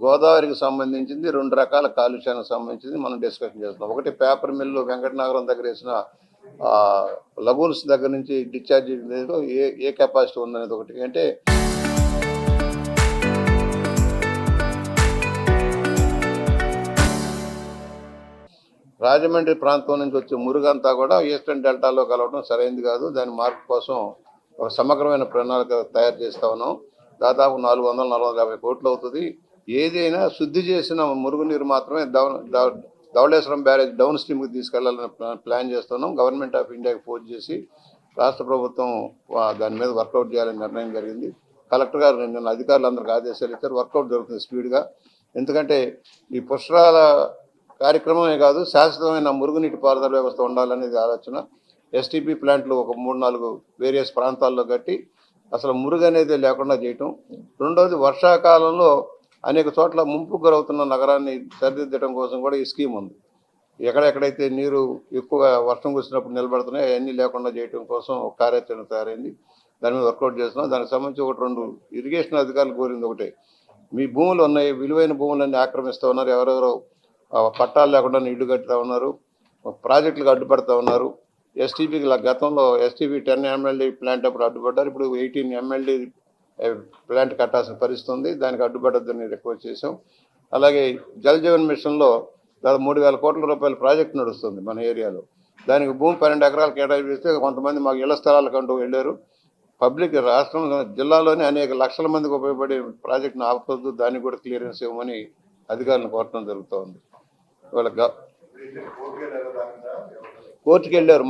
గోదావరికి సంబంధించింది 2 రకాల కాలుష్యానికి సంబంధించింది మనం డిస్కషన్ చేస్తున్నాం. ఒకటి పేపర్ మిల్లు వెంకటనగరం దగ్గర వేసిన లగూన్స్ దగ్గర నుంచి డిశ్చార్జ్ ఏ కెపాసిటీ ఉందనేది ఒకటి. అంటే రాజమండ్రి ప్రాంతం నుంచి వచ్చే మురుగంతా కూడా ఈస్టర్న్ డెల్టాలో కలవడం సరైనది కాదు. దాని మార్పు కోసం ఒక సమగ్రమైన ప్రణాళిక తయారు చేస్తా ఉన్నాం. దాదాపు 400-450 కోట్లు అవుతుంది. ఏదైనా శుద్ధి చేసిన మురుగునీరు మాత్రమే ధవళేశ్వరం బ్యారేజ్ డౌన్ స్ట్రీమ్కి తీసుకెళ్లాలని ప్లాన్ చేస్తున్నాం. గవర్నమెంట్ ఆఫ్ ఇండియాకి ఫోన్ చేసి రాష్ట్ర ప్రభుత్వం దాని మీద వర్కౌట్ చేయాలని నిర్ణయం జరిగింది. కలెక్టర్ గారు నిన్న అధికారులందరికీ ఆదేశాలు ఇచ్చారు. వర్కౌట్ జరుగుతుంది స్పీడ్గా. ఎందుకంటే ఈ పుష్కరాల కార్యక్రమమే కాదు, శాశ్వతమైన మురుగునీటి పారుదల వ్యవస్థ ఉండాలనేది ఆలోచన. ఎస్టీపీ ప్లాంట్లు ఒక 3-4 వేరియస్ ప్రాంతాల్లో కట్టి అసలు మురుగు అనేది లేకుండా చేయటం. రెండవది, వర్షాకాలంలో అనేక చోట్ల ముంపుకు గురవుతున్న నగరాన్ని సరిదిద్దడం కోసం కూడా ఈ స్కీమ్ ఉంది. ఎక్కడెక్కడైతే నీరు ఎక్కువగా వర్షం కురిసినప్పుడు నిలబడుతున్నాయి అవన్నీ లేకుండా చేయడం కోసం ఒక కార్యాచరణ తయారైంది. దాని మీద వర్కౌట్ చేస్తున్నాం. దానికి సంబంధించి 1-2 ఇరిగేషన్ అధికారులు కోరింది ఒకటే, మీ భూములు ఉన్నాయి, విలువైన భూములన్నీ ఆక్రమిస్తూ ఉన్నారు, ఎవరెవరో పట్టాలు లేకుండా ఇల్లు కట్టుతూ ఉన్నారు, ప్రాజెక్టులకు అడ్డుపడుతూ ఉన్నారు. ఎస్టీపీకి గతంలో ఎస్టీపీ 10 MLD ప్లాంట్ అప్పుడు అడ్డుపడ్డారు. ఇప్పుడు 18 MLD ప్లాంట్ కట్టాల్సిన పరిస్థితి ఉంది. దానికి అడ్డుపడద్దని రిక్వెస్ట్ చేసాం. అలాగే జల్ జీవన్ మిషన్లో దాదాపు 3,000 కోట్ల రూపాయల ప్రాజెక్టు నడుస్తుంది మన ఏరియాలో. దానికి భూమి 12 ఎకరాలు కేటాయిస్తే కొంతమంది మాకు ఇళ్ల స్థలాలకంటూ వెళ్ళారు. పబ్లిక్ రాష్ట్రం జిల్లాలోనే అనేక లక్షల మందికి ఉపయోగపడే ప్రాజెక్టును ఆపొద్దు, దానికి కూడా క్లియరెన్స్ ఇవ్వమని అధికారులను కోరటం జరుగుతూ ఉంది. వాళ్ళ కోర్టుకు వెళ్ళారు.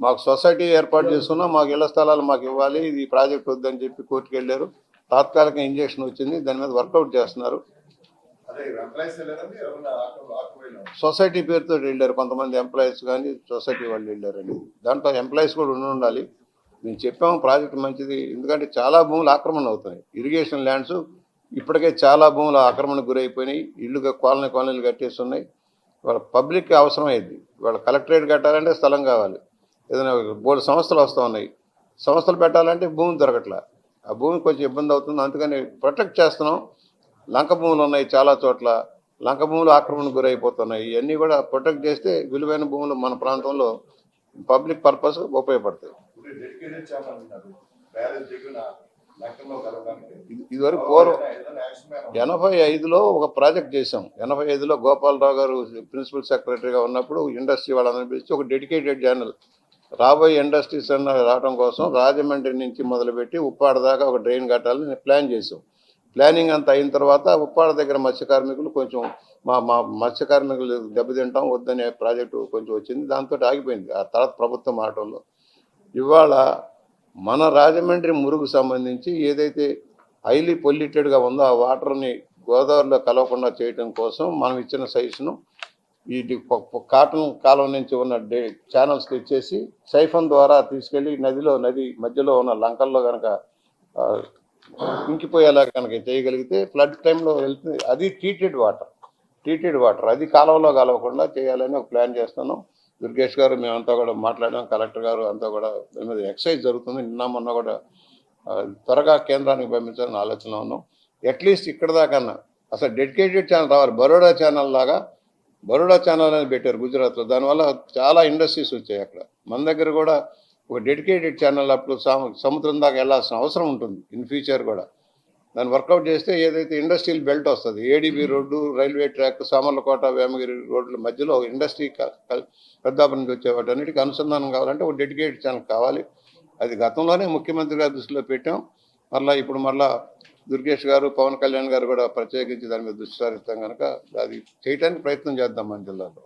మాకు సొసైటీ ఏర్పాటు చేసుకున్నా మాకు ఇళ్ల స్థలాలు మాకు ఇవ్వాలి, ఇది ప్రాజెక్ట్ వద్దని చెప్పి కోర్టుకు వెళ్ళారు. తాత్కాలిక ఇంజక్షన్ వచ్చింది, దాని మీద వర్కౌట్ చేస్తున్నారు. సొసైటీ పేరుతో వెళ్ళారు కొంతమంది ఎంప్లాయీస్, కానీ సొసైటీ వాళ్ళు వెళ్ళారండి. దాంట్లో ఎంప్లాయీస్ కూడా ఉండాలి. మేము చెప్పాము ప్రాజెక్ట్ మంచిది, ఎందుకంటే చాలా భూములు ఆక్రమణ అవుతున్నాయి. ఇరిగేషన్ ల్యాండ్స్ ఇప్పటికే చాలా భూములు ఆక్రమణకు గురైపోయినాయి. ఇళ్ళుగా కాలనీలు కట్టేస్తున్నాయి. వాళ్ళ పబ్లిక్కి అవసరం అయింది. వాళ్ళ కలెక్టరేట్ కట్టాలంటే స్థలం కావాలి. ఏదైనా బోర్డు సంస్థలు వస్తూ ఉన్నాయి, సంస్థలు పెట్టాలంటే భూమి దొరకట్లా. ఆ భూమి కొంచెం ఇబ్బంది అవుతుంది. అందుకని ప్రొటెక్ట్ చేస్తున్నాం. లంక భూములు ఉన్నాయి చాలా చోట్ల, లంక భూములు ఆక్రమణకు గురైపోతున్నాయి. ఇవన్నీ కూడా ప్రొటెక్ట్ చేస్తే విలువైన భూములు మన ప్రాంతంలో పబ్లిక్ పర్పస్ ఉపయోగపడతాయి. ఇదివరకు పూర్వం 85లో ఒక ప్రాజెక్ట్ చేసాం. 85లో గోపాలరావు గారు ప్రిన్సిపల్ సెక్రటరీగా ఉన్నప్పుడు ఇండస్ట్రీ వాళ్ళని పిలిచి ఒక డెడికేటెడ్ ఛానల్ రాబోయే ఇండస్ట్రీస్ అన్న రావడం కోసం రాజమండ్రి నుంచి మొదలుపెట్టి ఉప్పాడ దాకా ఒక డ్రైన్ కట్టాలని ప్లాన్ చేసాం. ప్లానింగ్ అంతా అయిన తర్వాత ఉప్పాడ దగ్గర మత్స్య కార్మికులు కొంచెం మా మత్స్య కార్మికులు దెబ్బతింటాం వద్దనే ప్రాజెక్టు కొంచెం వచ్చింది. దాంతో ఆగిపోయింది. ఆ తర్వాత ప్రభుత్వం మాటల్లో ఇవాళ మన రాజమండ్రి మురుగు సంబంధించి ఏదైతే హైలీ పొల్యూటెడ్గా ఉందో ఆ వాటర్ని గోదావరిలో కలవకుండా చేయడం కోసం మనం ఇచ్చిన సజెషను ఈ కాటన్ కాలం నుంచి ఉన్న ఛానల్స్ తెచ్చేసి సైఫన్ ద్వారా తీసుకెళ్ళి నది మధ్యలో ఉన్న లంకల్లో కనుక ఇంకిపోయేలా కనుక చేయగలిగితే ఫ్లడ్ టైంలో వెళ్తుంది. అది ట్రీటెడ్ వాటర్ అది కాలువలో కలవకుండా చేయాలని ఒక ప్లాన్ చేస్తున్నాం. దుర్గేష్ గారు మేమంతా కూడా మాట్లాడాం, కలెక్టర్ గారు అంతా కూడా దాని మీద ఎక్సర్సైజ్ జరుగుతుంది. మొన్న కూడా త్వరగా కేంద్రానికి పంపించాలని ఆలోచన ఉన్నాం. అట్లీస్ట్ ఇక్కడ దాకన్నా అసలు డెడికేటెడ్ ఛానల్ రావాలి. బరోడా ఛానల్ లాగా బరోడా ఛానల్ అని పెట్టారు గుజరాత్లో. దానివల్ల చాలా ఇండస్ట్రీస్ వచ్చాయి అక్కడ. మన దగ్గర కూడా ఒక డెడికేటెడ్ ఛానల్ అప్పుడు సముద్రం దాకా వెళ్ళాల్సిన అవసరం ఉంటుంది ఇన్ ఫ్యూచర్ కూడా. దాన్ని వర్కౌట్ చేస్తే ఏదైతే ఇండస్ట్రియల్ బెల్ట్ వస్తుంది, ADB road, railway track, Samarlakota, Vemagiri రోడ్ల మధ్యలో ఇండస్ట్రీ పెద్దాపురం నుంచి వచ్చే వాటన్నిటికీ అనుసంధానం కావాలంటే ఒక డెడికేటెడ్ ఛానల్ కావాలి. అది గతంలోనే ముఖ్యమంత్రి గారి దృష్టిలో పెట్టాం. ఇప్పుడు దుర్గేష్ గారు, పవన్ కళ్యాణ్ గారు కూడా ప్రత్యేకించి దాని మీద దృష్టి సారిస్తాం కనుక అది చేయడానికి ప్రయత్నం చేద్దాం మన జిల్లాలో.